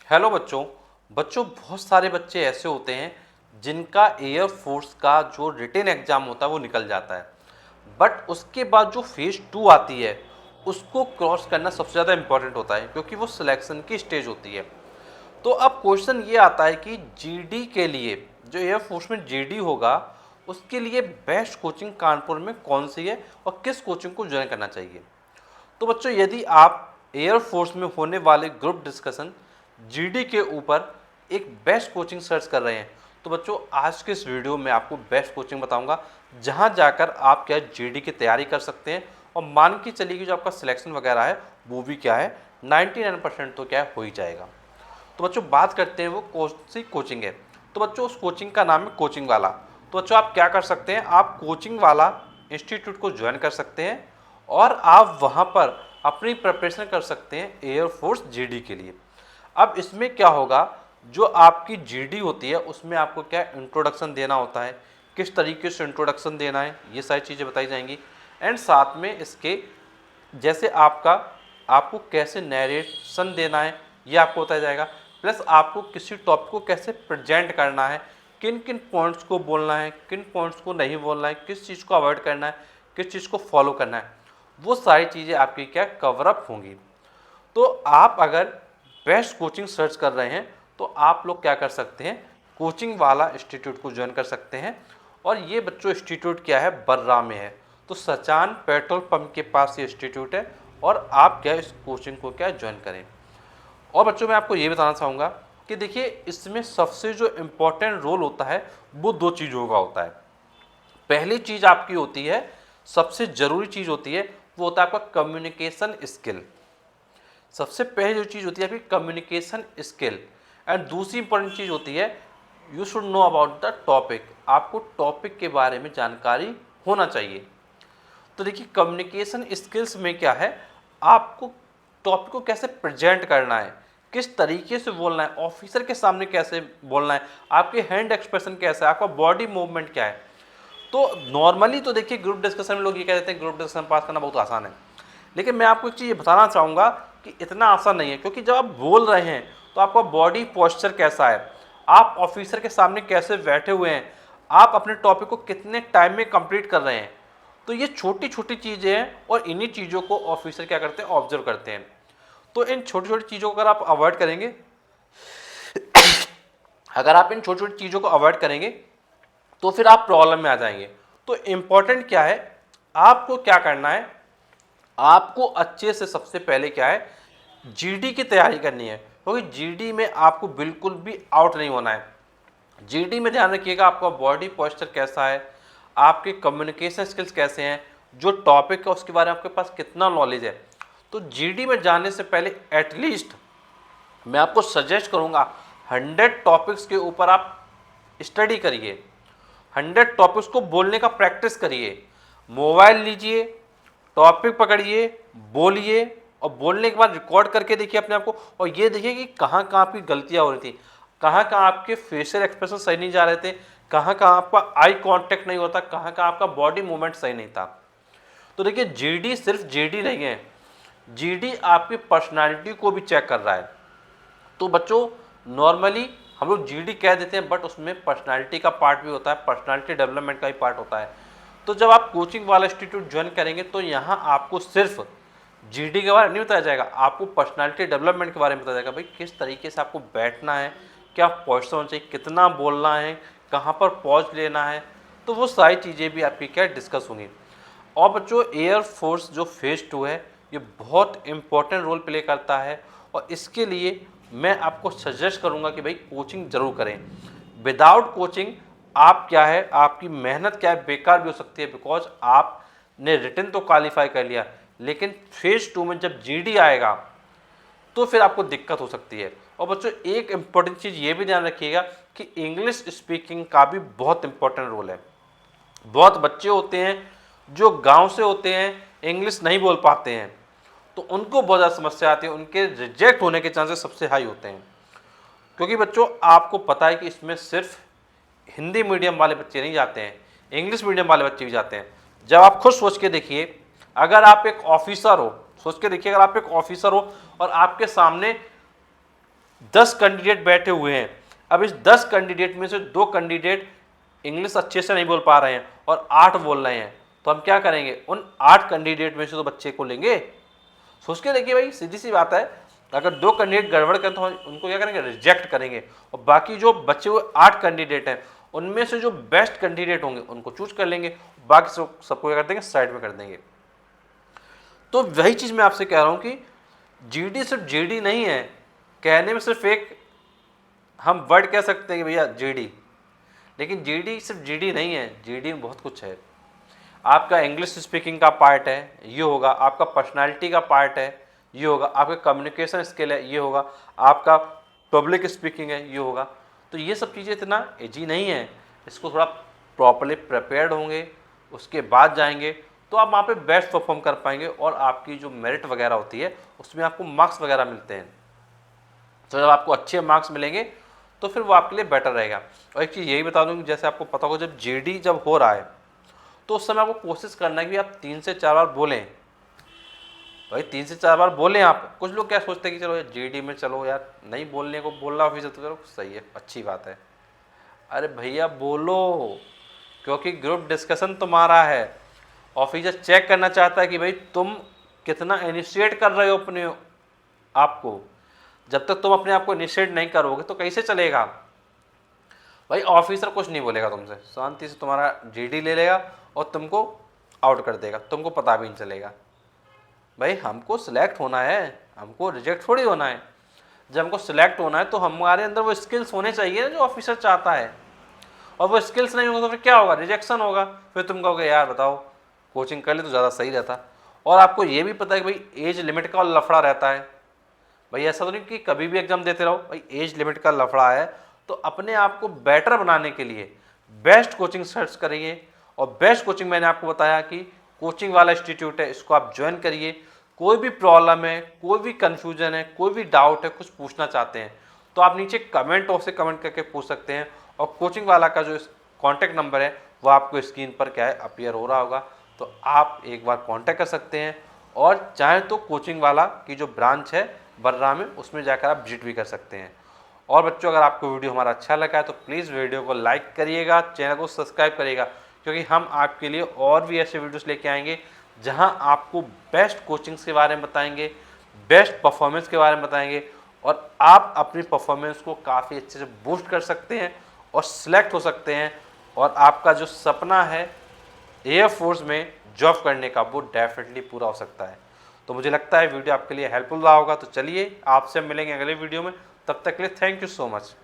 Hello बच्चों। बहुत सारे बच्चे ऐसे होते हैं जिनका एयर फोर्स का जो रिटन एग्ज़ाम होता है वो निकल जाता है, बट उसके बाद जो फेज़ 2 आती है उसको क्रॉस करना सबसे ज़्यादा इम्पॉर्टेंट होता है, क्योंकि वो सिलेक्शन की स्टेज होती है। तो अब क्वेश्चन ये आता है कि जीडी के लिए, जो एयर फोर्स में जीडी होगा, उसके लिए बेस्ट कोचिंग कानपुर में कौन सी है और किस कोचिंग को ज्वाइन करना चाहिए। तो बच्चों, यदि आप एयर फोर्स में होने वाले ग्रुप डिस्कशन जीडी के ऊपर एक बेस्ट कोचिंग सर्च कर रहे हैं, तो बच्चों आज के इस वीडियो में आपको बेस्ट कोचिंग बताऊंगा, जहां जाकर आप क्या जीडी की तैयारी कर सकते हैं और मान के चलिए कि जो आपका सिलेक्शन वगैरह है वो भी क्या है 99% तो क्या है हो ही जाएगा। तो बच्चों बात करते हैं वो कौन सी कोचिंग है। तो बच्चों उस कोचिंग का नाम है कोचिंग वाला। तो बच्चों आप क्या कर सकते हैं, आप कोचिंग वाला इंस्टीट्यूट को ज्वाइन कर सकते हैं और आप वहाँ पर अपनी प्रिपरेशन कर सकते हैं एयरफोर्स जीडी के लिए। अब इसमें क्या होगा, जो आपकी जीडी होती है उसमें आपको क्या इंट्रोडक्शन देना होता है, किस तरीके से इंट्रोडक्शन देना है, ये सारी चीज़ें बताई जाएंगी। एंड साथ में इसके जैसे आपको कैसे नरेशन देना है ये आपको बताया जाएगा, प्लस आपको किसी टॉपिक को कैसे प्रेजेंट करना है, किन किन पॉइंट्स को बोलना है, किन पॉइंट्स को नहीं बोलना है, किस चीज़ को अवॉइड करना है, किस चीज़ को फॉलो करना है, वो सारी चीज़ें आपकी क्या कवरअप होंगी। तो आप अगर बेस्ट कोचिंग सर्च कर रहे हैं तो आप लोग क्या कर सकते हैं, कोचिंग वाला इंस्टीट्यूट को ज्वाइन कर सकते हैं। और ये बच्चों इंस्टीट्यूट क्या है, बर्रा में है, तो सचान पेट्रोल पंप के पास ये इंस्टीट्यूट है और आप क्या इस कोचिंग को क्या ज्वाइन करें। और बच्चों मैं आपको ये बताना चाहूँगा कि देखिए इसमें सबसे जो इम्पोर्टेंट रोल होता है वो दो चीज़ों का होता है। पहली चीज़ आपकी होती है, सबसे ज़रूरी चीज़ होती है, वो होता है आपका कम्युनिकेशन स्किल। सबसे पहले जो चीज़ होती है आपकी कम्युनिकेशन स्किल। एंड दूसरी इंपॉर्टेंट चीज़ होती है, you should know about the topic. आपको टॉपिक के बारे में जानकारी होना चाहिए। तो देखिए कम्युनिकेशन स्किल्स में क्या है, आपको टॉपिक को कैसे प्रेजेंट करना है, किस तरीके से बोलना है, ऑफिसर के सामने कैसे बोलना है, आपके हैंड एक्सप्रेशन कैसा है, आपका बॉडी मूवमेंट क्या है। तो नॉर्मली तो देखिए ग्रुप डिस्कशन में लोग ये कह देते हैं ग्रुप डिस्कशन पास करना बहुत आसान है, लेकिन मैं आपको एक चीज़ ये बताना चाहूँगा कि इतना आसान नहीं है, क्योंकि जब आप बोल रहे हैं तो आपका बॉडी पोस्चर कैसा है, आप ऑफिसर के सामने कैसे बैठे हुए हैं, आप अपने टॉपिक को कितने टाइम में कंप्लीट कर रहे हैं। तो ये छोटी छोटी चीज़ें हैं और इन्हीं चीज़ों को ऑफिसर क्या करते हैं, ऑब्जर्व करते हैं। तो इन छोटी छोटी चीज़ों को अगर आप अवॉइड करेंगे अगर आप इन छोटी छोटी चीज़ों को अवॉइड करेंगे तो फिर आप प्रॉब्लम में आ जाएंगे। तो इम्पॉर्टेंट क्या है, आपको क्या करना है, आपको अच्छे से सबसे पहले क्या है जीडी की तैयारी करनी है, क्योंकि जीडी में आपको बिल्कुल भी आउट नहीं होना है। जीडी में ध्यान रखिएगा आपका बॉडी पोस्चर कैसा है, आपके कम्युनिकेशन स्किल्स कैसे हैं, जो टॉपिक है उसके बारे में आपके पास कितना नॉलेज है। तो जीडी में जाने से पहले एटलीस्ट मैं आपको सजेस्ट करूंगा 100 टॉपिक्स के ऊपर आप स्टडी करिए, 100 टॉपिक्स को बोलने का प्रैक्टिस करिए। मोबाइल लीजिए, टॉपिक पकड़िए, बोलिए और बोलने के बाद रिकॉर्ड करके देखिए अपने आप को, और ये देखिए कि कहाँ कहाँ आपकी गलतियाँ हो रही थी, कहाँ कहाँ आपके फेशियल एक्सप्रेशन सही नहीं जा रहे थे, कहाँ कहाँ आपका आई कांटेक्ट नहीं होता, कहाँ कहाँ आपका बॉडी मूवमेंट सही नहीं था। तो देखिए जीडी सिर्फ जीडी नहीं है, जीडी आपकी पर्सनालिटी को भी चेक कर रहा है। तो बच्चों नॉर्मली हम लोग जीडी कह देते हैं, बट उसमें पर्सनालिटी का पार्ट भी होता है, पर्सनालिटी डेवलपमेंट का भी पार्ट होता है। तो जब आप कोचिंग वाला इंस्टीट्यूट ज्वाइन करेंगे तो यहाँ आपको सिर्फ जीडी के बारे में नहीं बताया जाएगा, आपको पर्सनालिटी डेवलपमेंट के बारे में बताया जाएगा। भाई किस तरीके से आपको बैठना है, क्या पोस्चर होना चाहिए, कितना बोलना है, कहाँ पर पॉज लेना है, तो वो सारी चीज़ें भी आपकी क्या डिस्कस होंगी। और बच्चों एयर फोर्स जो फेज़ 2 है ये बहुत इंपॉर्टेंट रोल प्ले करता है, और इसके लिए मैं आपको सजेस्ट करूंगा कि भाई कोचिंग जरूर करें। विदाउट कोचिंग आप क्या है, आपकी मेहनत क्या है बेकार भी हो सकती है, बिकॉज आपने रिटन तो क्वालिफाई कर लिया, लेकिन फेज़ 2 में जब जीडी आएगा तो फिर आपको दिक्कत हो सकती है। और बच्चों एक इम्पॉर्टेंट चीज़ ये भी ध्यान रखिएगा कि इंग्लिश स्पीकिंग का भी बहुत इंपॉर्टेंट रोल है। बहुत बच्चे होते हैं जो गांव से होते हैं, इंग्लिश नहीं बोल पाते हैं, तो उनको बहुत ज़्यादा समस्या आती है, उनके रिजेक्ट होने के चांसेस सबसे हाई होते हैं। क्योंकि बच्चों आपको पता है कि इसमें सिर्फ हिंदी मीडियम वाले बच्चे नहीं जाते हैं, इंग्लिश मीडियम वाले बच्चे भी जाते हैं। जब आप खुद सोच के देखिए, अगर आप एक ऑफिसर हो, सोच के देखिए अगर आप एक ऑफिसर हो और आपके सामने 10 कैंडिडेट बैठे हुए हैं। अब इस 10 कैंडिडेट में से 2 कैंडिडेट इंग्लिश अच्छे से नहीं बोल पा रहे हैं और 8 बोल रहे हैं, तो हम क्या करेंगे, उन 8 कैंडिडेट में से तो बच्चे को लेंगे। सोच के देखिए भाई, सीधी सी बात है, अगर 2 कैंडिडेट गड़बड़ करें तो हम उनको क्या करेंगे, रिजेक्ट करेंगे, और बाकी जो बचे हुए 8 कैंडिडेट हैं उनमें से जो बेस्ट कैंडिडेट होंगे उनको चूज कर लेंगे, बाकी सबको क्या कर देंगे, साइड में कर देंगे। तो वही चीज़ मैं आपसे कह रहा हूँ कि जीडी सिर्फ जीडी नहीं है, कहने में सिर्फ एक हम वर्ड कह सकते हैं कि भैया जीडी, लेकिन जीडी सिर्फ जीडी नहीं है, जीडी में बहुत कुछ है। आपका इंग्लिश स्पीकिंग का पार्ट है, ये होगा, आपका पर्सनालिटी का पार्ट है, ये होगा, आपका कम्युनिकेशन स्किल है, ये होगा, आपका पब्लिक स्पीकिंग है, ये होगा। तो ये सब चीज़ें इतना ईजी नहीं है, इसको थोड़ा प्रॉपरली प्रिपेयर्ड होंगे, उसके बाद जाएंगे तो आप वहाँ पे बेस्ट परफॉर्म कर पाएंगे, और आपकी जो मेरिट वगैरह होती है उसमें आपको मार्क्स वगैरह मिलते हैं। तो जब आपको अच्छे मार्क्स मिलेंगे तो फिर वो आपके लिए बेटर रहेगा। और एक चीज़ यही बता दूँ कि जैसे आपको पता होगा, जब जीडी जब हो रहा है तो उस समय आपको कोशिश करना है कि आप 3 से 4 बार बोलें। भाई 3 से 4 बार बोलें आप। कुछ लोग क्या सोचते हैं कि चलो यार जीडी में, चलो यार नहीं बोलने को बोल रहा ऑफिसर तो चलो सही है, अच्छी बात है। अरे भैया बोलो, क्योंकि ग्रुप डिस्कशन तुम्हारा है, ऑफिसर चेक करना चाहता है कि भाई तुम कितना इनिशिएट कर रहे हो अपने आपको। जब तक तुम अपने आप को इनिशिएट नहीं करोगे तो कैसे चलेगा। भाई ऑफिसर कुछ नहीं बोलेगा तुमसे, शांति से तुम्हारा जीडी ले लेगा और तुमको आउट कर देगा, तुमको पता भी नहीं चलेगा। भाई हमको सिलेक्ट होना है, हमको रिजेक्ट थोड़ी होना है। जब हमको सिलेक्ट होना है तो हमारे अंदर वो स्किल्स होने चाहिए ना जो ऑफिसर चाहता है, और वो स्किल्स नहीं होगा तो फिर क्या होगा, रिजेक्शन होगा। फिर तुम कहोगे यार बताओ कोचिंग कर ले तो ज़्यादा सही रहता। और आपको ये भी पता है कि भाई एज लिमिट का लफड़ा रहता है। भाई ऐसा तो नहीं कि कभी भी एग्जाम देते रहो, भाई एज लिमिट का लफड़ा है। तो अपने आप को बेटर बनाने के लिए बेस्ट कोचिंग सर्च करिए, और बेस्ट कोचिंग मैंने आपको बताया कि कोचिंग वाला इंस्टीट्यूट है, इसको आप ज्वाइन करिए। कोई भी प्रॉब्लम है, कोई भी कन्फ्यूजन है, कोई भी डाउट है, कुछ पूछना चाहते हैं तो आप नीचे कमेंट बॉक्स से कमेंट करके पूछ सकते हैं। और कोचिंग वाला का जो कॉन्टैक्ट नंबर है वो आपको स्क्रीन पर क्या है अपीयर हो रहा होगा, तो आप एक बार कॉन्टैक्ट कर सकते हैं। और चाहे तो कोचिंग वाला की जो ब्रांच है बर्रा में, उसमें जाकर आप विजिट भी कर सकते हैं। और बच्चों, अगर आपको वीडियो हमारा अच्छा लगा है तो प्लीज़ वीडियो को लाइक करिएगा, चैनल को सब्सक्राइब करिएगा, क्योंकि हम आपके लिए और भी ऐसे वीडियोस लेके आएंगे जहां आपको बेस्ट कोचिंग्स के बारे में बताएंगे, बेस्ट परफॉर्मेंस के बारे में बताएंगे, और आप अपनी परफॉर्मेंस को काफ़ी अच्छे से बूस्ट कर सकते हैं और सिलेक्ट हो सकते हैं, और आपका जो सपना है एयरफोर्स में जॉब करने का वो डेफिनेटली पूरा हो सकता है। तो मुझे लगता है वीडियो आपके लिए हेल्पफुल रहा होगा। तो चलिए आपसे मिलेंगे अगले वीडियो में, तब तक के लिए थैंक यू सो मच।